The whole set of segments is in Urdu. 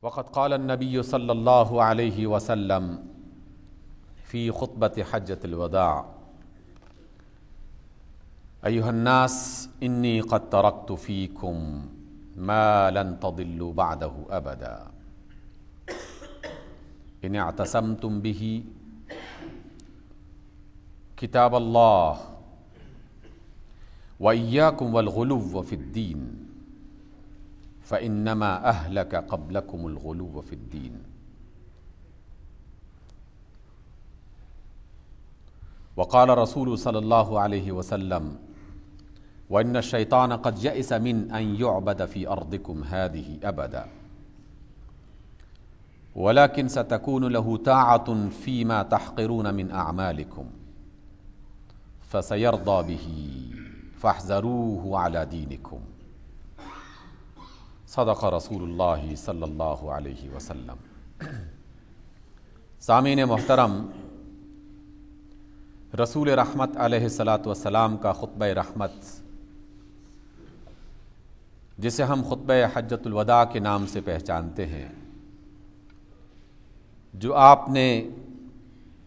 وقد قال النبي صلى الله عليه وسلم في خطبة حجة الوداع أيها الناس إني قد تركت فيكم ما لن تضلوا بعده أبدا إن اعتصمتم به كتاب الله وإياكم والغلو في الدين فإنما أهلك قبلكم الغلو في الدين وقال رسول صلى الله عليه وسلم وإن الشيطان قد يئس من أن يعبد في أرضكم هذه أبدا ولكن ستكون له طاعة فيما تحقرون من أعمالكم فسيرضى به فاحذروه على دينكم صدق رسول اللہ صلی اللہ علیہ وسلم۔ سامعین محترم، رسول رحمت علیہ الصلاۃ والسلام کا خطبہ رحمت، جسے ہم خطبہ حجۃ الوداع کے نام سے پہچانتے ہیں، جو آپ نے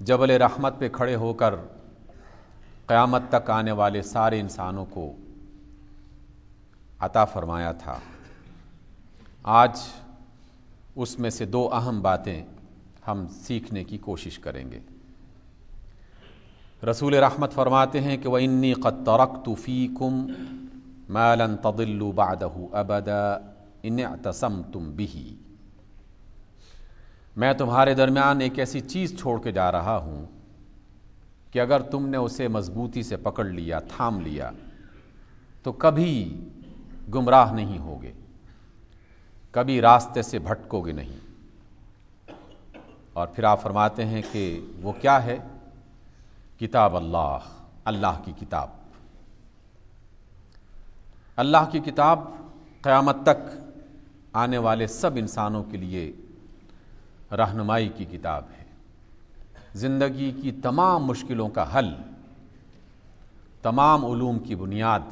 جبل رحمت پہ کھڑے ہو کر قیامت تک آنے والے سارے انسانوں کو عطا فرمایا تھا، آج اس میں سے دو اہم باتیں ہم سیکھنے کی کوشش کریں گے۔ رسول رحمت فرماتے ہیں کہ وَإِنِّي قَدْ تَرَكْتُ فِيكُمْ مَا لَن تَضِلُّوا بَعْدَهُ أَبَدًا إِنِ اعْتَصَمْتُمْ بِهِ، میں تمہارے درمیان ایک ایسی چیز چھوڑ کے جا رہا ہوں کہ اگر تم نے اسے مضبوطی سے پکڑ لیا، تھام لیا، تو کبھی گمراہ نہیں ہوگے، کبھی راستے سے بھٹکو گے نہیں۔ اور پھر آپ فرماتے ہیں کہ وہ کیا ہے؟ کتاب اللہ، اللہ کی کتاب۔ اللہ کی کتاب قیامت تک آنے والے سب انسانوں کے لیے رہنمائی کی کتاب ہے، زندگی کی تمام مشکلوں کا حل، تمام علوم کی بنیاد،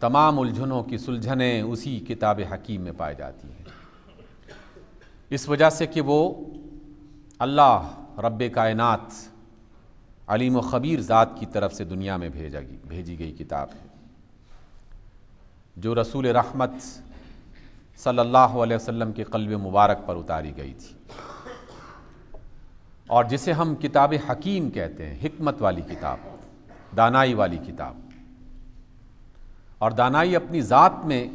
تمام الجھنوں کی سلجھنیں اسی کتاب حکیم میں پائی جاتی ہیں۔ اس وجہ سے کہ وہ اللہ رب کائنات علیم و خبیر ذات کی طرف سے دنیا میں بھیجی گئی کتاب ہے، جو رسول رحمت صلی اللہ علیہ وسلم کے قلب مبارک پر اتاری گئی تھی، اور جسے ہم کتاب حکیم کہتے ہیں، حکمت والی کتاب، دانائی والی کتاب۔ اور دانائی اپنی ذات میں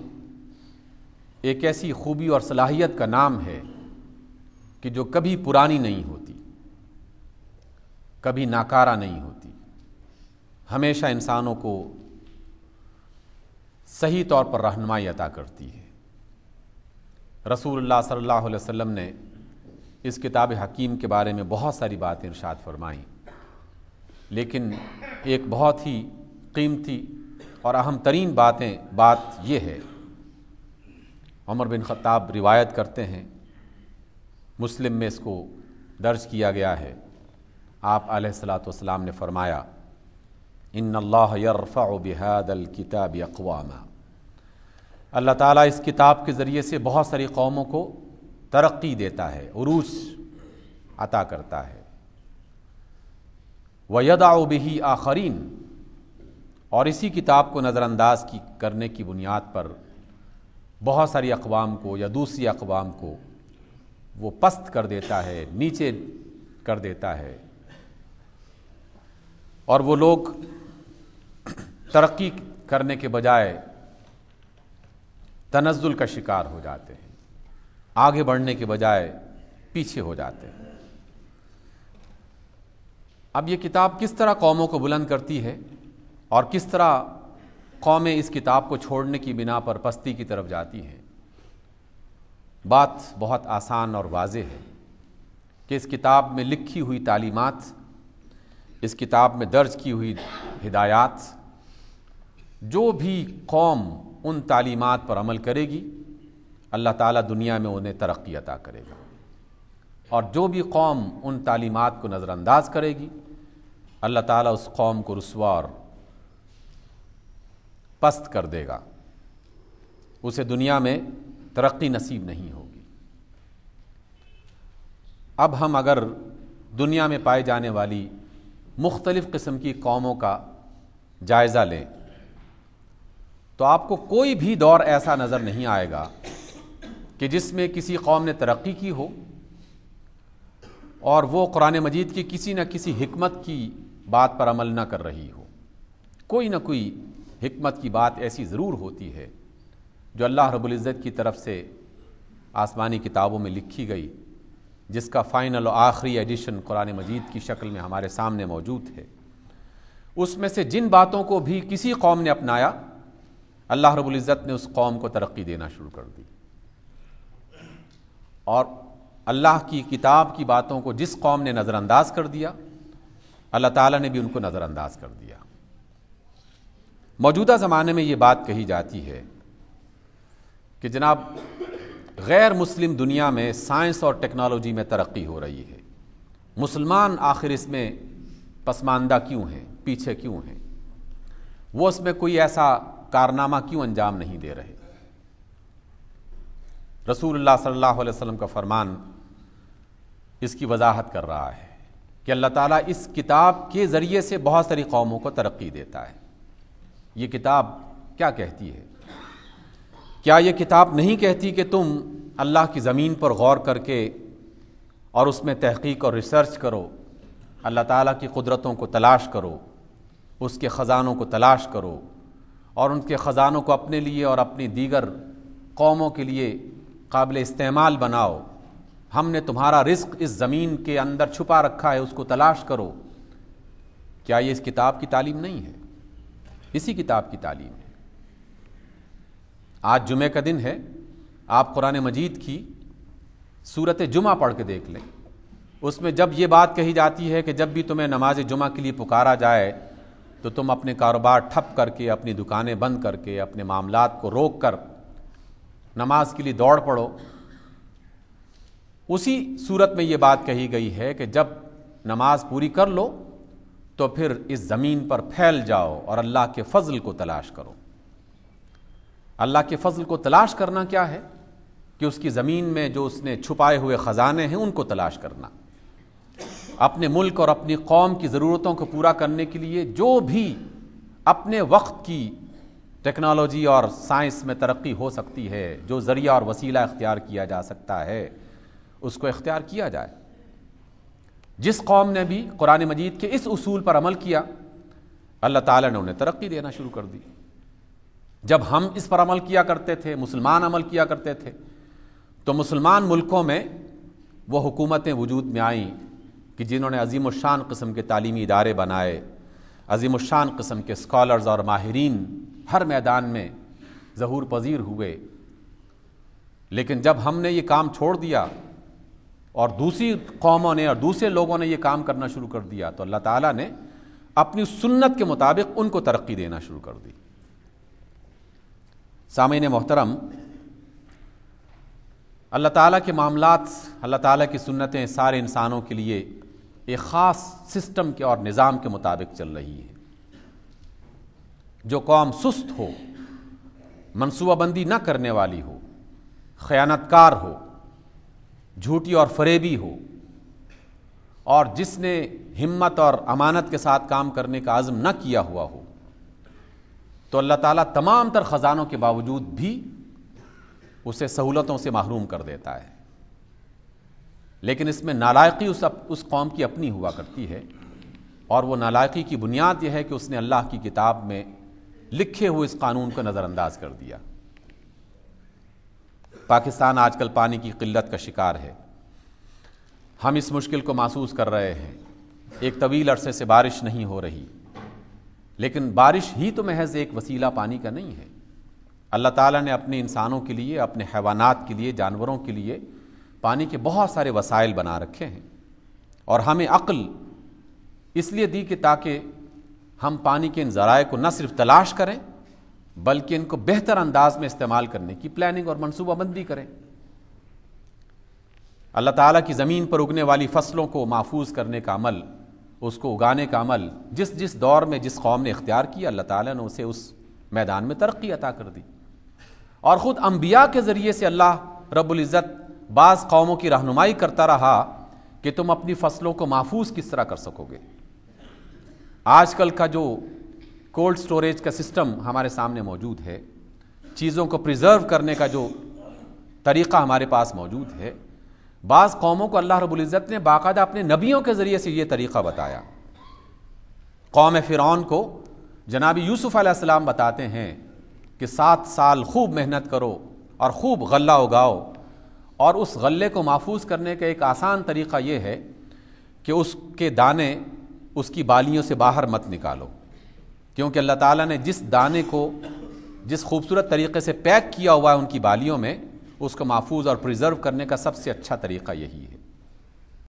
ایک ایسی خوبی اور صلاحیت کا نام ہے کہ جو کبھی پرانی نہیں ہوتی، کبھی ناکارہ نہیں ہوتی، ہمیشہ انسانوں کو صحیح طور پر رہنمائی عطا کرتی ہے۔ رسول اللہ صلی اللہ علیہ وسلم نے اس کتاب حکیم کے بارے میں بہت ساری باتیں ارشاد فرمائیں، لیکن ایک بہت ہی قیمتی اور اہم ترین بات یہ ہے، عمر بن خطاب روایت کرتے ہیں، مسلم میں اس کو درج کیا گیا ہے، آپ علیہ الصلاۃ والسلام نے فرمایا ان اللہ یرفع بہذا الکتاب اقواما، اللہ تعالیٰ اس کتاب کے ذریعے سے بہت ساری قوموں کو ترقی دیتا ہے، عروج عطا کرتا ہے، وَيَدَعُ بِهِ آخَرِينَ، اور اسی کتاب کو نظر انداز کرنے کی بنیاد پر بہت ساری اقوام کو یا دوسری اقوام کو وہ پست کر دیتا ہے، نیچے کر دیتا ہے، اور وہ لوگ ترقی کرنے کے بجائے تنزل کا شکار ہو جاتے ہیں، آگے بڑھنے کے بجائے پیچھے ہو جاتے ہیں۔ اب یہ کتاب کس طرح قوموں کو بلند کرتی ہے اور کس طرح قومیں اس کتاب کو چھوڑنے کی بنا پر پستی کی طرف جاتی ہیں؟ بات بہت آسان اور واضح ہے کہ اس کتاب میں لکھی ہوئی تعلیمات، اس کتاب میں درج کی ہوئی ہدایات، جو بھی قوم ان تعلیمات پر عمل کرے گی، اللہ تعالیٰ دنیا میں انہیں ترقی عطا کرے گا، اور جو بھی قوم ان تعلیمات کو نظر انداز کرے گی، اللہ تعالیٰ اس قوم کو رسوا اور پست کر دے گا، اسے دنیا میں ترقی نصیب نہیں ہوگی۔ اب ہم اگر دنیا میں پائی جانے والی مختلف قسم کی قوموں کا جائزہ لیں تو آپ کو کوئی بھی دور ایسا نظر نہیں آئے گا کہ جس میں کسی قوم نے ترقی کی ہو اور وہ قرآن مجید کی کسی نہ کسی حکمت کی بات پر عمل نہ کر رہی ہو۔ کوئی نہ کوئی حکمت کی بات ایسی ضرور ہوتی ہے جو اللہ رب العزت کی طرف سے آسمانی کتابوں میں لکھی گئی، جس کا فائنل اور آخری ایڈیشن قرآن مجید کی شکل میں ہمارے سامنے موجود ہے۔ اس میں سے جن باتوں کو بھی کسی قوم نے اپنایا، اللہ رب العزت نے اس قوم کو ترقی دینا شروع کر دی، اور اللہ کی کتاب کی باتوں کو جس قوم نے نظر انداز کر دیا، اللہ تعالیٰ نے بھی ان کو نظر انداز کر دیا۔ موجودہ زمانے میں یہ بات کہی جاتی ہے کہ جناب غیر مسلم دنیا میں سائنس اور ٹیکنالوجی میں ترقی ہو رہی ہے، مسلمان آخر اس میں پسماندہ کیوں ہیں، پیچھے کیوں ہیں، وہ اس میں کوئی ایسا کارنامہ کیوں انجام نہیں دے رہے۔ رسول اللہ صلی اللہ علیہ وسلم کا فرمان اس کی وضاحت کر رہا ہے کہ اللہ تعالیٰ اس کتاب کے ذریعے سے بہت ساری قوموں کو ترقی دیتا ہے۔ یہ کتاب کیا کہتی ہے؟ کیا یہ کتاب نہیں کہتی کہ تم اللہ کی زمین پر غور کر کے اور اس میں تحقیق اور ریسرچ کرو، اللہ تعالیٰ کی قدرتوں کو تلاش کرو، اس کے خزانوں کو تلاش کرو، اور ان کے خزانوں کو اپنے لیے اور اپنی دیگر قوموں کے لیے قابل استعمال بناؤ، ہم نے تمہارا رزق اس زمین کے اندر چھپا رکھا ہے، اس کو تلاش کرو۔ کیا یہ اس کتاب کی تعلیم نہیں ہے؟ اسی کتاب کی تعلیم ہے۔ آج جمعہ کا دن ہے، آپ قرآن مجید کی سورۃ جمعہ پڑھ کے دیکھ لیں، اس میں جب یہ بات کہی جاتی ہے کہ جب بھی تمہیں نماز جمعہ کے لیے پکارا جائے تو تم اپنے کاروبار ٹھپ کر کے، اپنی دکانیں بند کر کے، اپنے معاملات کو روک کر نماز کے لیے دوڑ پڑو، اسی صورت میں یہ بات کہی گئی ہے کہ جب نماز پوری کر لو تو پھر اس زمین پر پھیل جاؤ اور اللہ کے فضل کو تلاش کرو۔ اللہ کے فضل کو تلاش کرنا کیا ہے؟ کہ اس کی زمین میں جو اس نے چھپائے ہوئے خزانے ہیں ان کو تلاش کرنا، اپنے ملک اور اپنی قوم کی ضرورتوں کو پورا کرنے کے لیے جو بھی اپنے وقت کی ٹیکنالوجی اور سائنس میں ترقی ہو سکتی ہے، جو ذریعہ اور وسیلہ اختیار کیا جا سکتا ہے، اس کو اختیار کیا جائے۔ جس قوم نے بھی قرآن مجید کے اس اصول پر عمل کیا، اللہ تعالیٰ نے انہیں ترقی دینا شروع کر دی۔ جب ہم اس پر عمل کیا کرتے تھے، مسلمان عمل کیا کرتے تھے، تو مسلمان ملکوں میں وہ حکومتیں وجود میں آئیں کہ جنہوں نے عظیم الشان قسم کے تعلیمی ادارے بنائے، عظیم الشان قسم کے اسکالرز اور ماہرین ہر میدان میں ظہور پذیر ہوئے۔ لیکن جب ہم نے یہ کام چھوڑ دیا اور دوسری قوموں نے اور دوسرے لوگوں نے یہ کام کرنا شروع کر دیا، تو اللہ تعالیٰ نے اپنی سنت کے مطابق ان کو ترقی دینا شروع کر دی۔ سامعین محترم، اللہ تعالیٰ کے معاملات، اللہ تعالیٰ کی سنتیں سارے انسانوں کے لیے ایک خاص سسٹم کے اور نظام کے مطابق چل رہی ہے۔ جو قوم سست ہو، منصوبہ بندی نہ کرنے والی ہو، خیانت کار ہو، جھوٹی اور فریبی ہو، اور جس نے ہمت اور امانت کے ساتھ کام کرنے کا عزم نہ کیا ہوا ہو، تو اللہ تعالیٰ تمام تر خزانوں کے باوجود بھی اسے سہولتوں سے محروم کر دیتا ہے۔ لیکن اس میں نالائقی اس قوم کی اپنی ہوا کرتی ہے، اور وہ نالائقی کی بنیاد یہ ہے کہ اس نے اللہ کی کتاب میں لکھے ہوئے اس قانون کو نظر انداز کر دیا۔ پاکستان آج کل پانی کی قلت کا شکار ہے، ہم اس مشکل کو محسوس کر رہے ہیں۔ ایک طویل عرصے سے بارش نہیں ہو رہی، لیکن بارش ہی تو محض ایک وسیلہ پانی کا نہیں ہے۔ اللہ تعالیٰ نے اپنے انسانوں کے لیے، اپنے حیوانات کے لیے، جانوروں کے لیے پانی کے بہت سارے وسائل بنا رکھے ہیں، اور ہمیں عقل اس لیے دی کہ تاکہ ہم پانی کے ان ذرائع کو نہ صرف تلاش کریں بلکہ ان کو بہتر انداز میں استعمال کرنے کی پلاننگ اور منصوبہ بندی کریں۔ اللہ تعالیٰ کی زمین پر اگنے والی فصلوں کو محفوظ کرنے کا عمل، اس کو اگانے کا عمل جس جس دور میں جس قوم نے اختیار کیا، اللہ تعالیٰ نے اسے اس میدان میں ترقی عطا کر دی۔ اور خود انبیاء کے ذریعے سے اللہ رب العزت بعض قوموں کی رہنمائی کرتا رہا کہ تم اپنی فصلوں کو محفوظ کس طرح کر سکو گے۔ آج کل کا جو کولڈ سٹوریج کا سسٹم ہمارے سامنے موجود ہے، چیزوں کو پریزرو کرنے کا جو طریقہ ہمارے پاس موجود ہے، بعض قوموں کو اللہ رب العزت نے باقاعدہ اپنے نبیوں کے ذریعے سے یہ طریقہ بتایا۔ قوم فرعون کو جناب یوسف علیہ السلام بتاتے ہیں کہ 7 سال خوب محنت کرو اور خوب غلہ اگاؤ، اور اس غلے کو محفوظ کرنے کا ایک آسان طریقہ یہ ہے کہ اس کے دانے اس کی بالیوں سے باہر مت نکالو، کیونکہ اللہ تعالیٰ نے جس دانے کو جس خوبصورت طریقے سے پیک کیا ہوا ہے ان کی بالیوں میں، اس کو محفوظ اور پریزرو کرنے کا سب سے اچھا طریقہ یہی ہے۔